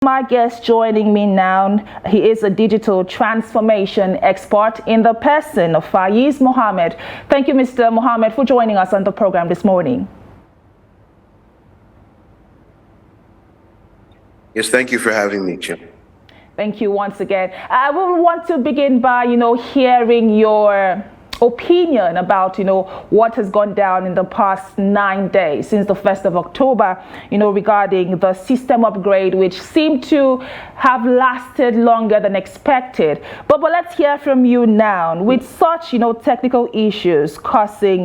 My guest joining me now, he is a digital transformation expert in the person of Faiz Mohammed. Thank you, Mr. Mohammed, for joining us on the program this morning. Yes, thank you for having me, Jim. Thank you once again. I will want to begin by, hearing your opinion about, what has gone down in the past 9 days since the 1st of October, regarding the system upgrade, which seemed to have lasted longer than expected. But let's hear from you now. With such, technical issues causing,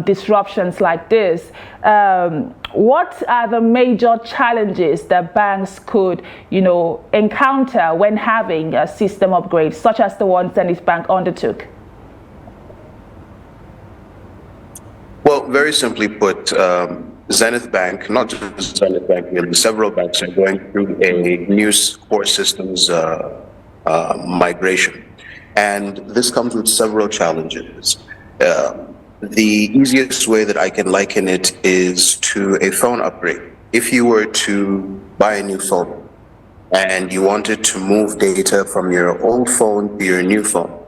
disruptions like this, what are the major challenges that banks could, encounter when having a system upgrade, such as the one Zenith Bank undertook? Well, very simply put, Zenith Bank, not just Zenith Bank, several banks are going through a new core systems migration. And this comes with several challenges. The easiest way that I can liken it is to a phone upgrade. If you were to buy a new phone and you wanted to move data from your old phone to your new phone,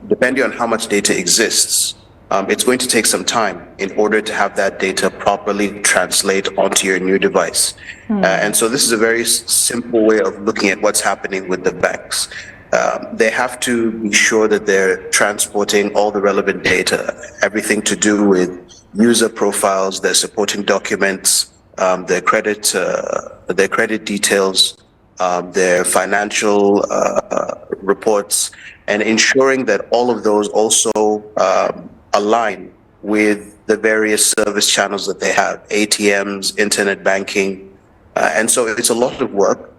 depending on how much data exists, it's going to take some time in order to have that data properly translate onto your new device. And so this is a very simple way of looking at what's happening with the banks. They have to be sure that they're transporting all the relevant data, everything to do with user profiles, their supporting documents, their credit details, their financial reports, and ensuring that all of those also align with the various service channels that they have, ATMs, internet banking. And so it's a lot of work,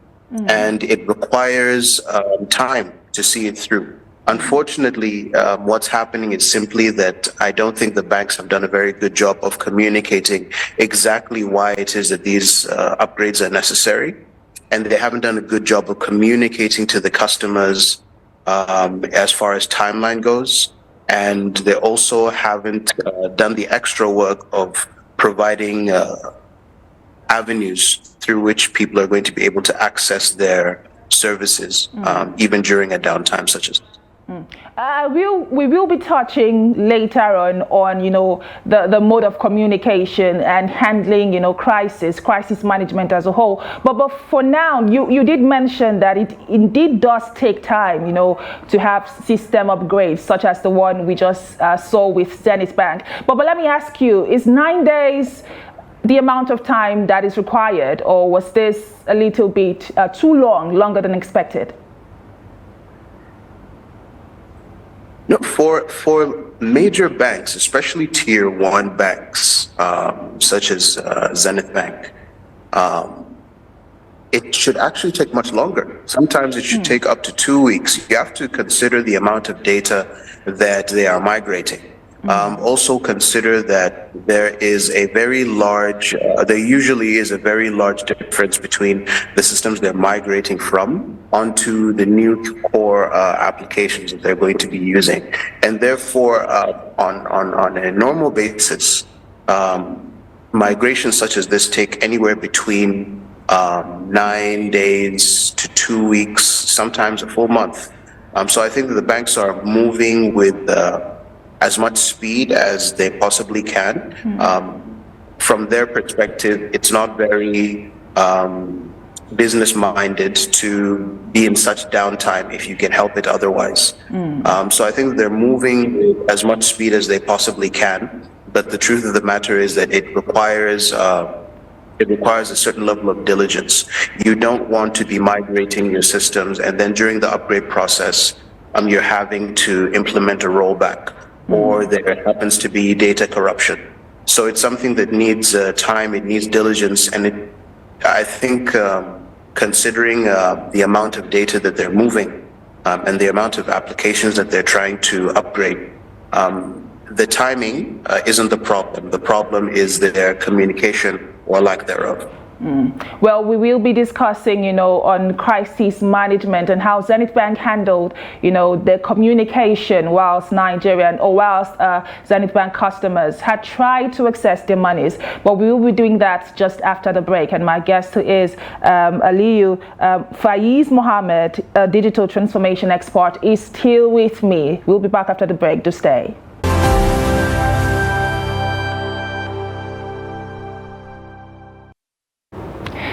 and it requires time to see it through. Unfortunately, what's happening is simply that I don't think the banks have done a very good job of communicating exactly why it is that these upgrades are necessary. And they haven't done a good job of communicating to the customers as far as timeline goes. And they also haven't done the extra work of providing avenues through which people are going to be able to access their services, even during a downtime such as this. We will be touching later on, the mode of communication and handling, crisis management as a whole. But for now, you did mention that it indeed does take time, to have system upgrades such as the one we just saw with Zenith Bank. But let me ask you, is 9 days the amount of time that is required, or was this a little bit too longer than expected? No, for major banks, especially tier 1 banks, such as Zenith Bank, it should actually take much longer. Sometimes it should take up to 2 weeks. You have to consider the amount of data that they are migrating. Also consider that there usually is a very large difference between the systems they're migrating from onto the new core applications that they're going to be using. And therefore, on a normal basis, migrations such as this take anywhere between 9 days to 2 weeks, sometimes a full month. So I think that the banks are moving with as much speed as they possibly can. From their perspective, it's not very business-minded to be in such downtime if you can help it otherwise. So I think they're moving with as much speed as they possibly can. But the truth of the matter is that it requires a certain level of diligence. You don't want to be migrating your systems, and then during the upgrade process, you're having to implement a rollback, or there happens to be data corruption. So it's something that needs time, it needs diligence, and I think considering the amount of data that they're moving and the amount of applications that they're trying to upgrade, the timing isn't the problem. The problem is their communication or lack thereof. Well, we will be discussing, on crisis management and how Zenith Bank handled, the communication whilst Zenith Bank customers had tried to access their monies. But we will be doing that just after the break. And my guest is Faiz Mohammed, a digital transformation expert, is still with me. We'll be back after the break. Do stay.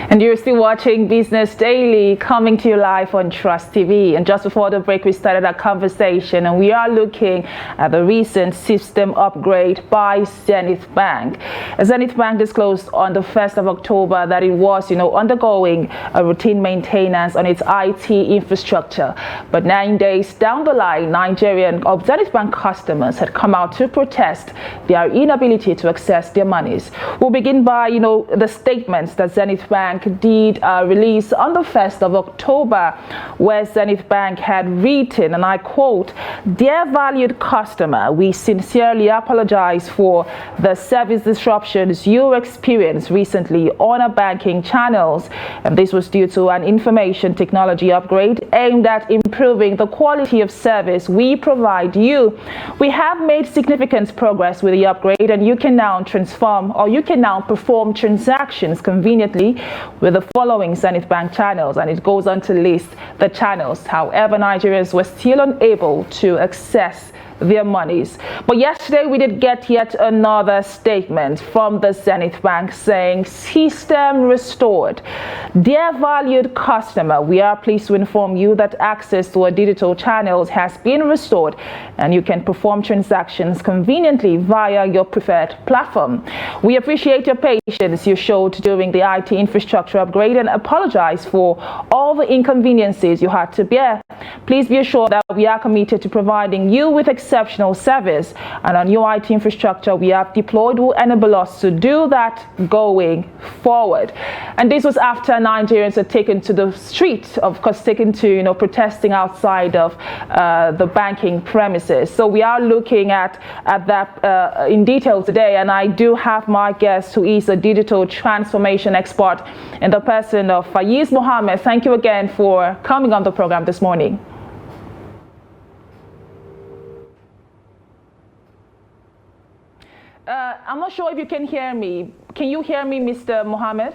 And you're still watching Business Daily, coming to you live on Trust TV. And just before the break, we started our conversation, and we are looking at the recent system upgrade by Zenith Bank. Zenith Bank disclosed on the 1st of October that it was, undergoing a routine maintenance on its IT infrastructure. But 9 days down the line, Nigerian Zenith Bank customers had come out to protest their inability to access their monies. We'll begin by, the statements that Zenith Bank did release on the 1st of October, where Zenith Bank had written, and I quote, "Dear valued customer, we sincerely apologize for the service disruptions you experienced recently on our banking channels, and this was due to an information technology upgrade aimed at improving the quality of service we provide you. We have made significant progress with the upgrade, and you can now perform transactions conveniently with the following Zenith Bank channels," and it goes on to list the channels. However, Nigerians were still unable to access their monies. But yesterday we did get yet another statement from the Zenith Bank saying, "System restored. Dear valued customer, we are pleased to inform you that access to our digital channels has been restored, and you can perform transactions conveniently via your preferred platform. We appreciate your patience you showed during the IT infrastructure upgrade and apologize for all the inconveniences you had to bear. Please be assured that we are committed to providing you with exceptional service, and our new IT infrastructure we have deployed will enable us to do that going forward." And this was after Nigerians had taken to the street, of course, protesting outside of the banking premises. So we are looking at that in detail today, and I do have my guest, who is a digital transformation expert, in the person of Faiz Mohammed. Thank you again for coming on the program this morning. I'm not sure if you can hear me. Can you hear me, Mr. Mohammed?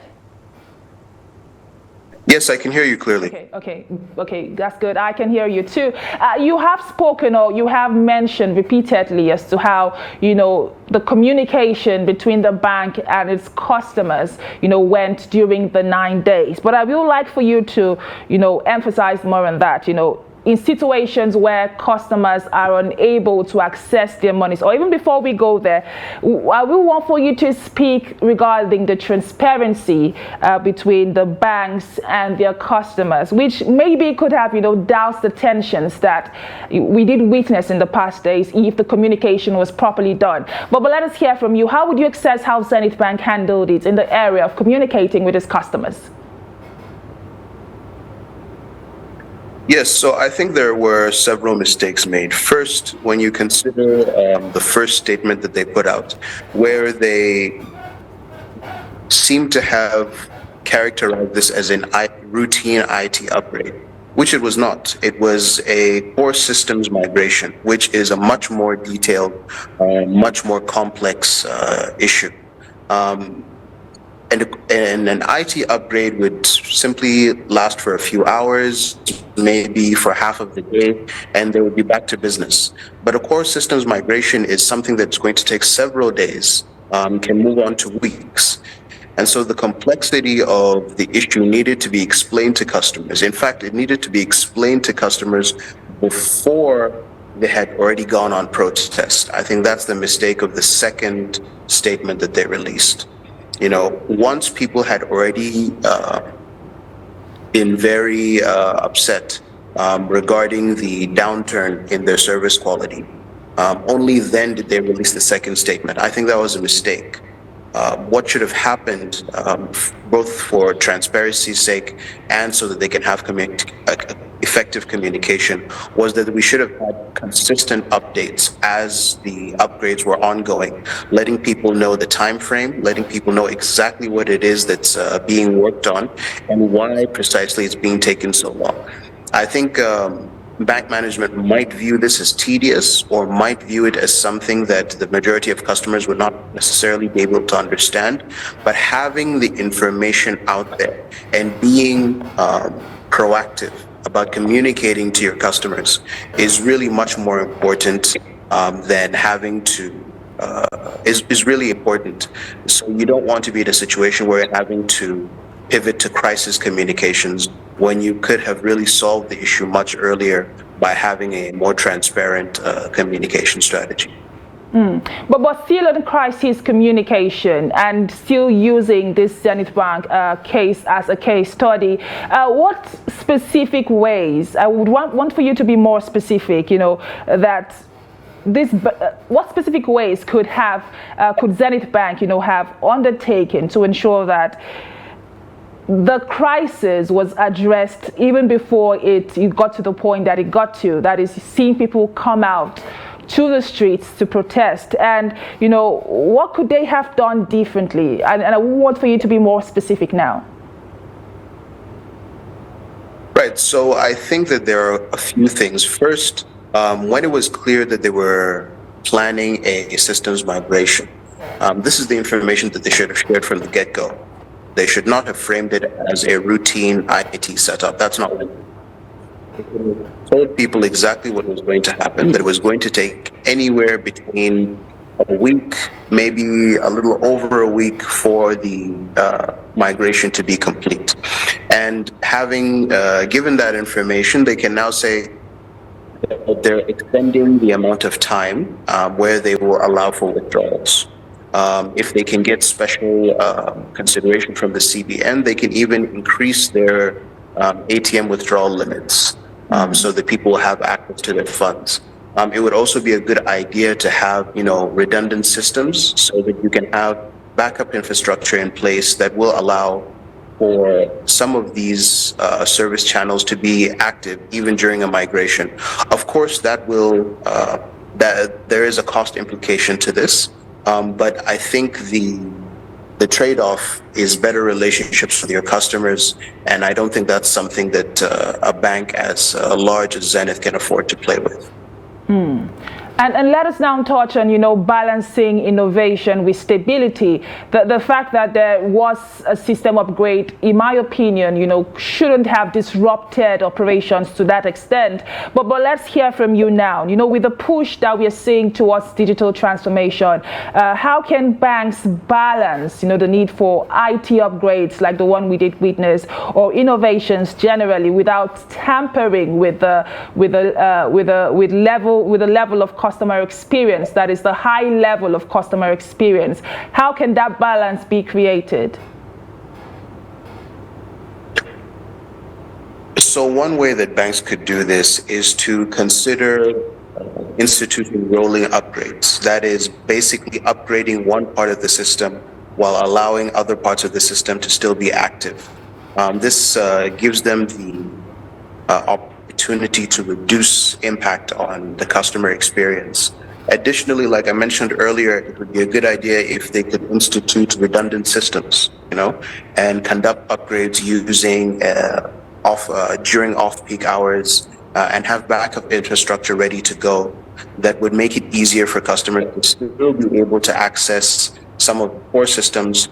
Yes, I can hear you clearly. Okay, that's good. I can hear you too. You have spoken, or you have mentioned repeatedly, as to how, the communication between the bank and its customers, went during the 9 days. But I would like for you to, emphasize more on that, in situations where customers are unable to access their monies, or even before we go there, I will want for you to speak regarding the transparency between the banks and their customers, which maybe could have, doused the tensions that we did witness in the past days if the communication was properly done. But let us hear from you. How would you assess how Zenith Bank handled it in the area of communicating with its customers? Yes, so I think there were several mistakes made. First, when you consider the first statement that they put out, where they seem to have characterized this as a routine IT upgrade, which it was not. It was a core systems migration, which is a much more detailed, much more complex issue. And an IT upgrade would simply last for a few hours, maybe for half of the day, and they would be back to business. But a core systems migration is something that's going to take several days, can move on to weeks. And so the complexity of the issue needed to be explained to customers. In fact, it needed to be explained to customers before they had already gone on protest. I think that's the mistake of the second statement that they released. Once people had already been very upset regarding the downturn in their service quality, only then did they release the second statement. I think that was a mistake. What should have happened, both for transparency's sake and so that they can have effective communication was that we should have had consistent updates as the upgrades were ongoing, letting people know the time frame, letting people know exactly what it is that's being worked on and why precisely it's being taken so long. I think bank management might view this as tedious or might view it as something that the majority of customers would not necessarily be able to understand. But having the information out there and being proactive about communicating to your customers is really much more important than having to is really important. So you don't want to be in a situation where you're having to pivot to crisis communications when you could have really solved the issue much earlier by having a more transparent communication strategy. But still in crisis communication and still using this Zenith Bank case as a case study, what specific ways, I would want for you to be more specific, that what specific ways could Zenith Bank, have undertaken to ensure that the crisis was addressed even before it got to the point that it got to, that is seeing people come out to the streets to protest, and what could they have done differently? And I want for you to be more specific now. Right, so I think that there are a few things. First, when it was clear that they were planning a systems migration, this is the information that they should have shared from the get-go. They should not have framed it as a routine IT setup. That's not what they told people exactly what was going to happen, that it was going to take anywhere between a week, maybe a little over a week for the migration to be complete. And having given that information, they can now say that they're extending the amount of time where they will allow for withdrawals. If they can get special consideration from the CBN, they can even increase their ATM withdrawal limits so that people will have access to their funds. It would also be a good idea to have, redundant systems so that you can have backup infrastructure in place that will allow for some of these service channels to be active even during a migration. Of course, that there is a cost implication to this. But I think the trade-off is better relationships with your customers, and I don't think that's something that a bank as large as Zenith can afford to play with. And let us now touch on, balancing innovation with stability. The fact that there was a system upgrade, in my opinion, shouldn't have disrupted operations to that extent. But let's hear from you now. With the push that we are seeing towards digital transformation, how can banks balance, the need for IT upgrades like the one we did witness, or innovations generally, without tampering with the level of customer experience, that is the high level of customer experience? How can that balance be created? So one way that banks could do this is to consider instituting rolling upgrades. That is basically upgrading one part of the system while allowing other parts of the system to still be active. This gives them the opportunity to reduce impact on the customer experience. Additionally, like I mentioned earlier, it would be a good idea if they could institute redundant systems, and conduct upgrades using during off-peak hours and have backup infrastructure ready to go that would make it easier for customers to still be able to access some of the core systems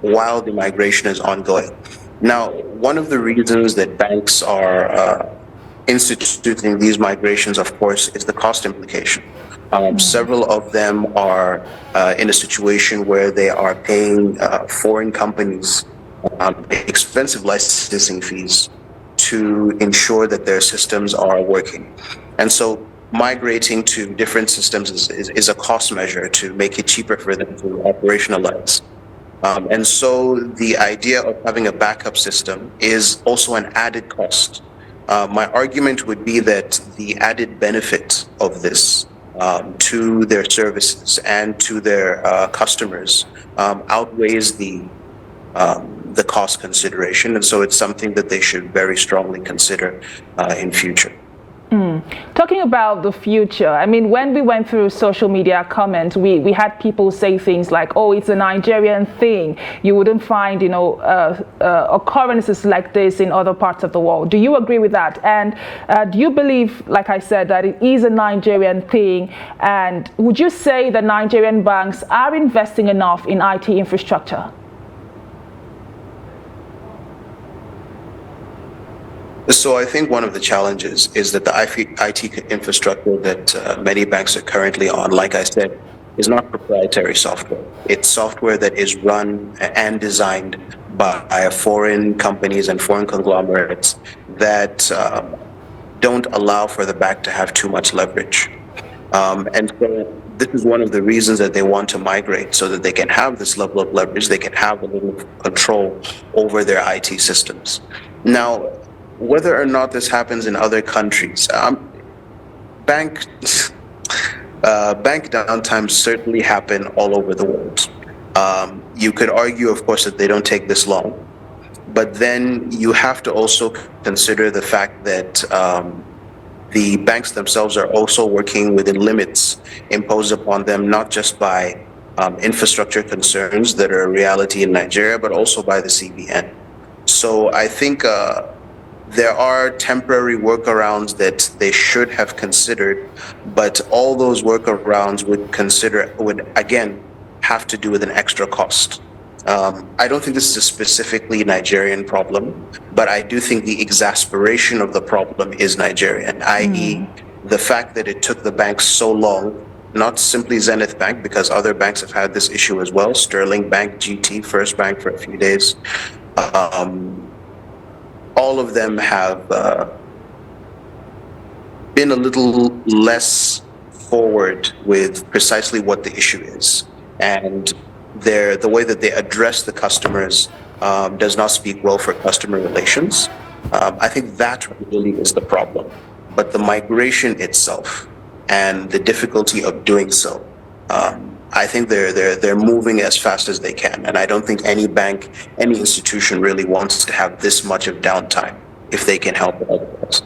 while the migration is ongoing. Now, one of the reasons that banks are instituting these migrations, of course, is the cost implication. Several of them are in a situation where they are paying foreign companies expensive licensing fees to ensure that their systems are working. And so migrating to different systems is a cost measure to make it cheaper for them to operationalize. And so the idea of having a backup system is also an added cost. My argument would be that the added benefit of this to their services and to their customers outweighs the the cost consideration. And so it's something that they should very strongly consider in future. Talking about the future, I mean, when we went through social media comments, we had people say things like, oh, it's a Nigerian thing. You wouldn't find, occurrences like this in other parts of the world. Do you agree with that? And do you believe, like I said, that it is a Nigerian thing? And would you say that Nigerian banks are investing enough in IT infrastructure? So I think one of the challenges is that the IT infrastructure that many banks are currently on, like I said, is not proprietary software. It's software that is run and designed by foreign companies and foreign conglomerates that don't allow for the bank to have too much leverage. And so this is one of the reasons that they want to migrate, so that they can have this level of leverage, they can have a little control over their IT systems. Now, whether or not this happens in other countries, bank downtimes certainly happen all over the world. You could argue, of course, that they don't take this long, but then you have to also consider the fact that the banks themselves are also working within limits imposed upon them, not just by infrastructure concerns that are a reality in Nigeria, but also by the CBN. So I think there are temporary workarounds that they should have considered, but all those workarounds would again have to do with an extra cost. I don't think this is a specifically Nigerian problem, but I do think the exasperation of the problem is Nigerian, i.e. the fact that it took the banks so long, not simply Zenith Bank, because other banks have had this issue as well, Sterling Bank, GT, First Bank for a few days. All of them have been a little less forward with precisely what the issue is. And the way that they address the customers does not speak well for customer relations. I think that really is the problem. But the migration itself and the difficulty of doing so, I think they're moving as fast as they can, and I don't think any bank, any institution really wants to have this much of downtime if they can help it otherwise.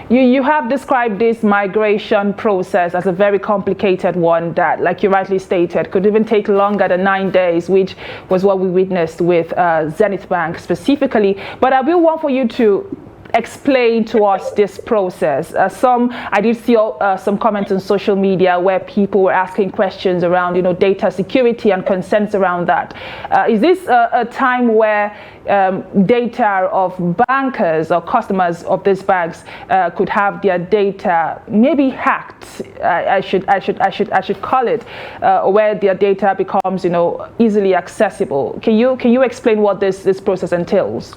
You have described this migration process as a very complicated one that, like you rightly stated, could even take longer than 9 days, which was what we witnessed with Zenith Bank specifically. But I will want for you to explain to us this process. I did see some comments on social media where people were asking questions around, data security and concerns around that. Is this a time where data of bankers or customers of these banks could have their data maybe hacked? I should call it, where their data becomes, easily accessible. Can you explain what this process entails?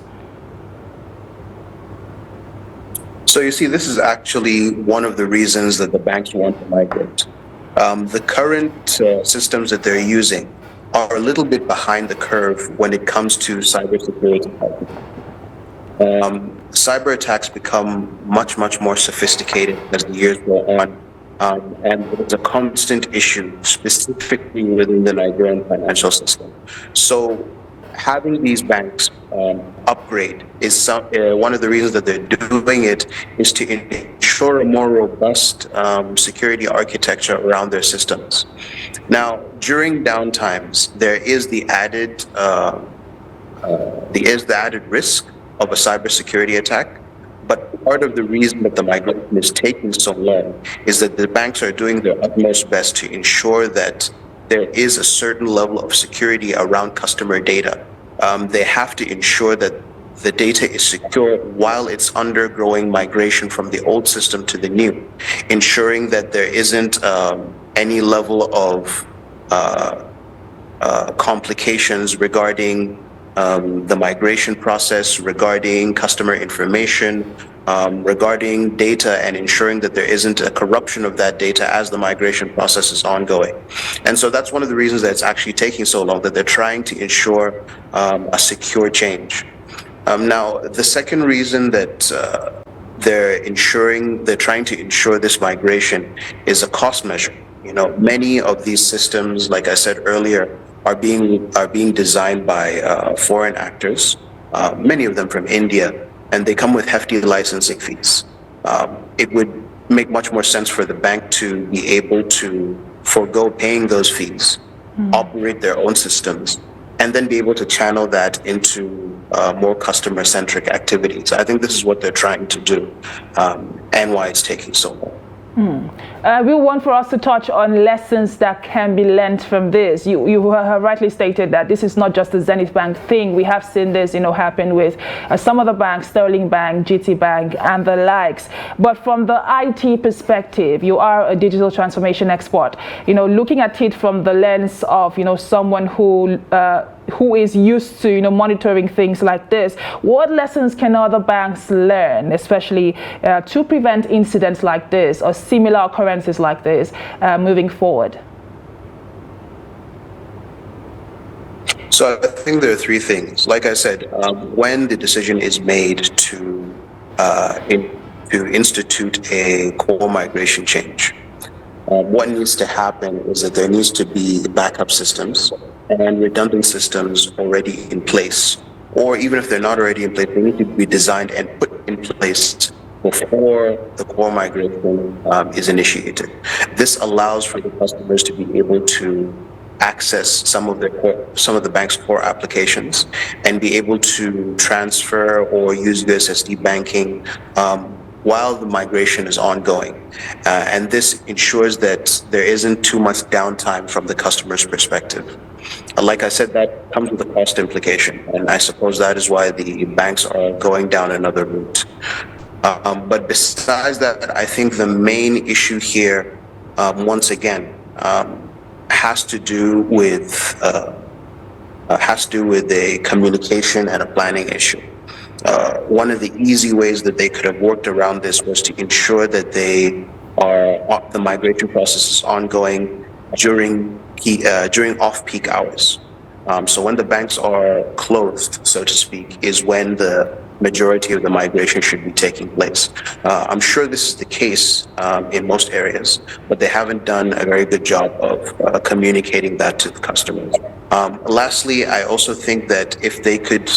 So you see, this is actually one of the reasons that the banks want to migrate. The current systems that they're using are a little bit behind the curve when it comes to cybersecurity. Cyber attacks become much more sophisticated as the years go on, and it's a constant issue, specifically within the Nigerian financial system. So having these banks upgrade is one of the reasons that they're doing it, is to ensure a more robust security architecture around their systems. Now, during downtimes, there is the added risk of a cybersecurity attack. But part of the reason that the migration is taking so long is that the banks are doing their utmost best to ensure that there is a certain level of security around customer data. They have to ensure that the data is secure while it's undergoing migration from the old system to the new, ensuring that there isn't any level of complications regarding the migration process, regarding customer information, regarding data, and ensuring that there isn't a corruption of that data as the migration process is ongoing. And so that's one of the reasons that it's actually taking so long, that they're trying to ensure a secure change. Now, the second reason that they're trying to ensure this migration is a cost measure. Many of these systems, like I said earlier, are being designed by foreign actors, many of them from India, and they come with hefty licensing fees. It would make much more sense for the bank to be able to forego paying those fees, operate their own systems, and then be able to channel that into more customer-centric activities. I think this is what they're trying to do, and why it's taking so long. We want for us to touch on lessons that can be learned from this. You have rightly stated that this is not just a Zenith Bank thing. We have seen this, happen with some other banks, Sterling Bank, GT Bank, and the likes. But from the IT perspective, you are a digital transformation expert. Looking at it from the lens of someone who is used to monitoring things like this, what lessons can other banks learn, especially to prevent incidents like this or similar occurrences like this moving forward? So I think there are three things. Like I said, when the decision is made to institute a core migration change, what needs to happen is that there needs to be backup systems and redundant systems already in place, or even if they're not already in place, they need to be designed and put in place before the core migration is initiated. This allows for the customers to be able to access some of the bank's core applications and be able to transfer or use USSD banking while the migration is ongoing. And this ensures that there isn't too much downtime from the customer's perspective. Like I said, that comes with a cost implication, and I suppose that is why the banks are going down another route. But besides that, I think the main issue here, once again, has to do with a communication and a planning issue. One of the easy ways that they could have worked around this was to ensure that the migration process is ongoing during off-peak hours. So when the banks are closed, so to speak, is when the majority of the migration should be taking place. I'm sure this is the case in most areas, but they haven't done a very good job of communicating that to the customers. Lastly, I also think that if they could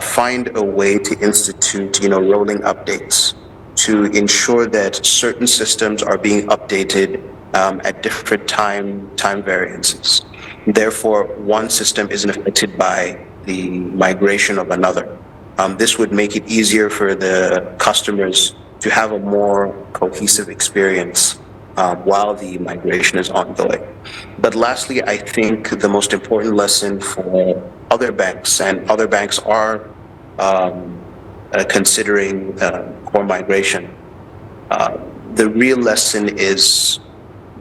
find a way to institute, rolling updates to ensure that certain systems are being updated at different time variances. Therefore, one system isn't affected by the migration of another. This would make it easier for the customers to have a more cohesive experience while the migration is ongoing. But lastly, I think the most important lesson for other banks, and other banks are considering core migration, the real lesson is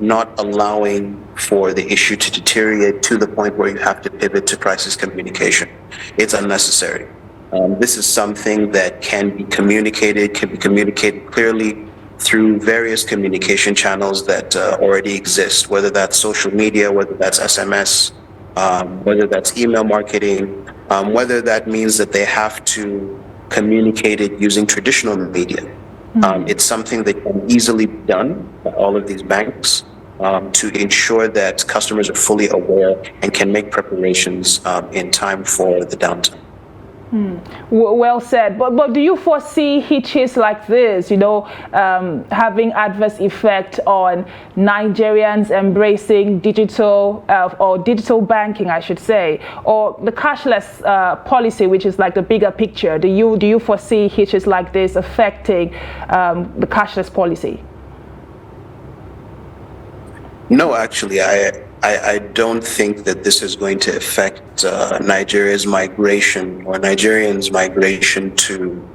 not allowing for the issue to deteriorate to the point where you have to pivot to crisis communication. It's unnecessary. This is something that can be communicated clearly through various communication channels that already exist, whether that's social media, whether that's SMS, whether that's email marketing, whether that means that they have to communicate it using traditional media. It's something that can easily be done by all of these banks to ensure that customers are fully aware and can make preparations in time for the downtime. Well said. But do you foresee hitches like this, having adverse effect on Nigerians embracing digital or digital banking, I should say, or the cashless policy, which is like the bigger picture? Do you foresee hitches like this affecting the cashless policy? No, actually, I don't think that this is going to affect Nigeria's migration or Nigerians' migration to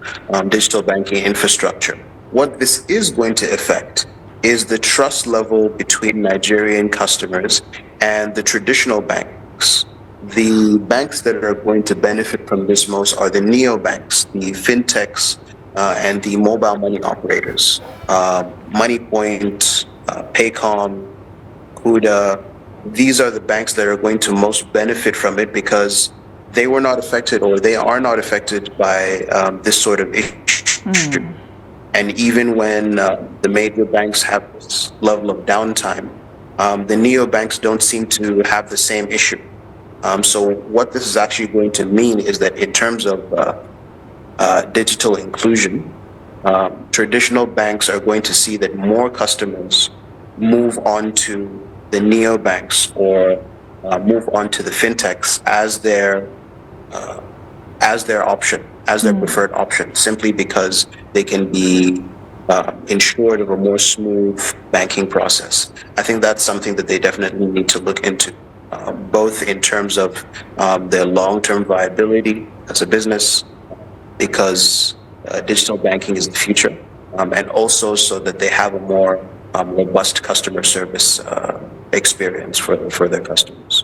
digital banking infrastructure. What this is going to affect is the trust level between Nigerian customers and the traditional banks. The banks that are going to benefit from this most are the neobanks, the fintechs, and the mobile money operators. MoneyPoint, Paycom, Kuda. These are the banks that are going to most benefit from it because they were not affected, or they are not affected by this sort of issue. And even when the major banks have this level of downtime, The neobanks don't seem to have the same issue. So what this is actually going to mean is that in terms of digital inclusion, traditional banks are going to see that more customers move on to the neobanks or move on to the fintechs as their option, as their preferred option, simply because they can be ensured of a more smooth banking process. I think that's something that they definitely need to look into, both in terms of their long-term viability as a business, because digital banking is the future, and also so that they have a more robust customer service experience for their customers.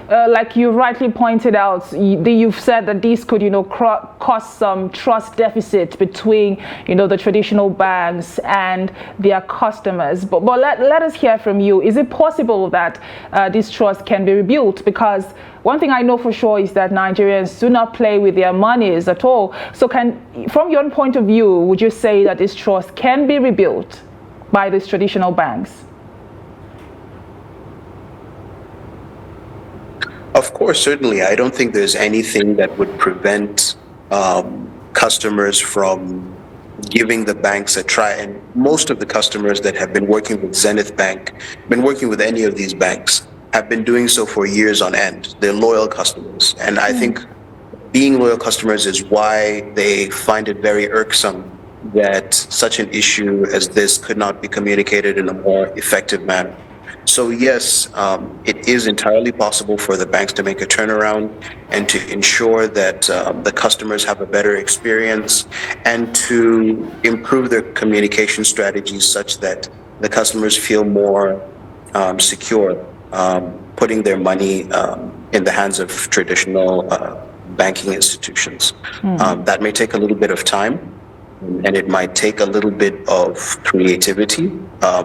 Like you rightly pointed out, you've said that this could, cause some trust deficit between, the traditional banks and their customers. But let us hear from you. Is it possible that this trust can be rebuilt? Because one thing I know for sure is that Nigerians do not play with their monies at all. So from your point of view, would you say that this trust can be rebuilt by these traditional banks? Of course, certainly. I don't think there's anything that would prevent customers from giving the banks a try. And most of the customers that have been working with Zenith Bank, been working with any of these banks, have been doing so for years on end. They're loyal customers. And I think being loyal customers is why they find it very irksome that such an issue as this could not be communicated in a more effective manner. So yes, it is entirely possible for the banks to make a turnaround and to ensure that the customers have a better experience and to improve their communication strategies such that the customers feel more secure putting their money in the hands of traditional banking institutions. That may take a little bit of time, and it might take a little bit of creativity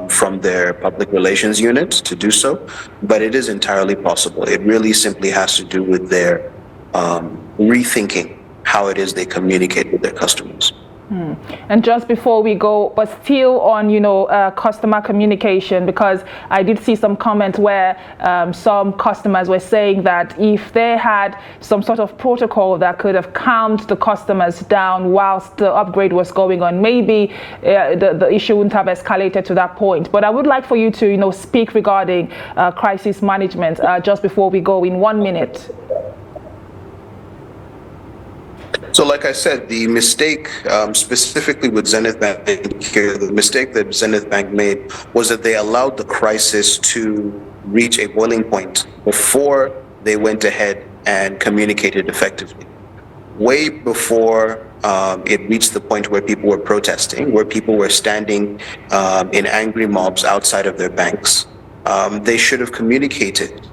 from their public relations unit to do so, but it is entirely possible. It really simply has to do with their rethinking how it is they communicate with their customers. And just before we go, but still on, customer communication, because I did see some comment where some customers were saying that if they had some sort of protocol that could have calmed the customers down whilst the upgrade was going on, maybe the issue wouldn't have escalated to that point. But I would like for you to, speak regarding crisis management just before we go in 1 minute. So like I said, the mistake, specifically with Zenith Bank here, the mistake that Zenith Bank made was that they allowed the crisis to reach a boiling point before they went ahead and communicated effectively. Way before it reached the point where people were protesting, where people were standing in angry mobs outside of their banks, they should have communicated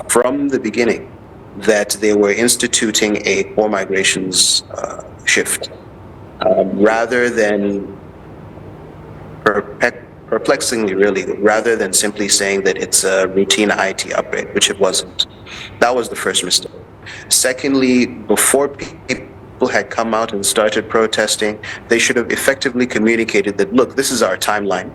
from the beginning that they were instituting a core migrations shift, rather than perplexingly, really, rather than simply saying that it's a routine IT upgrade, which it wasn't. That was the first mistake. Secondly, before people had come out and started protesting, they should have effectively communicated that, look, this is our timeline.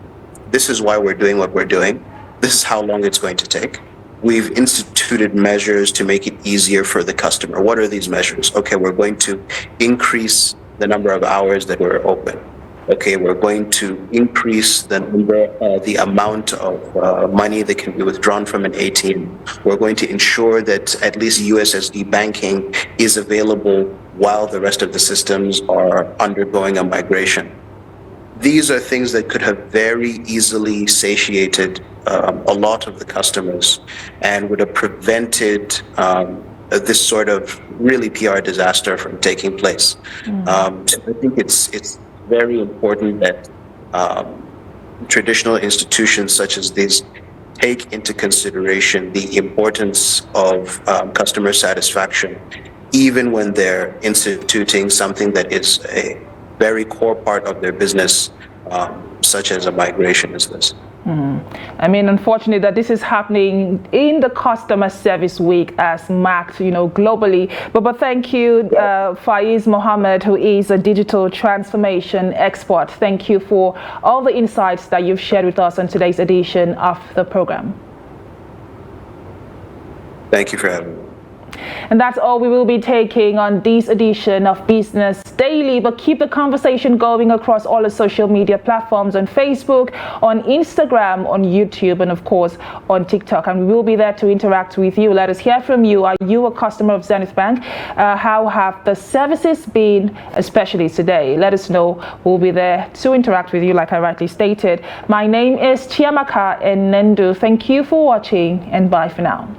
This is why we're doing what we're doing. This is how long it's going to take. We've instituted measures to make it easier for the customer. What are these measures? Okay, we're going to increase the number of hours that we're open. Okay, we're going to increase the amount of money that can be withdrawn from an ATM. We're going to ensure that at least USSD banking is available while the rest of the systems are undergoing a migration. These are things that could have very easily satiated a lot of the customers and would have prevented this sort of really PR disaster from taking place. So I think it's very important that traditional institutions such as these take into consideration the importance of customer satisfaction, even when they're instituting something that is a very core part of their business, such as a migration as this. I mean, unfortunately, that this is happening in the customer service week as marked, globally. But thank you, Faiz Mohammed, who is a digital transformation expert. Thank you for all the insights that you've shared with us on today's edition of the program. Thank you for having me. And that's all we will be taking on this edition of Business Daily. But keep the conversation going across all the social media platforms, on Facebook, on Instagram, on YouTube, and of course on TikTok. And we will be there to interact with you. Let us hear from you. Are you a customer of Zenith Bank? How have the services been, especially today? Let us know. We'll be there to interact with you, like I rightly stated. My name is Chiamaka Enendu. Thank you for watching, and bye for now.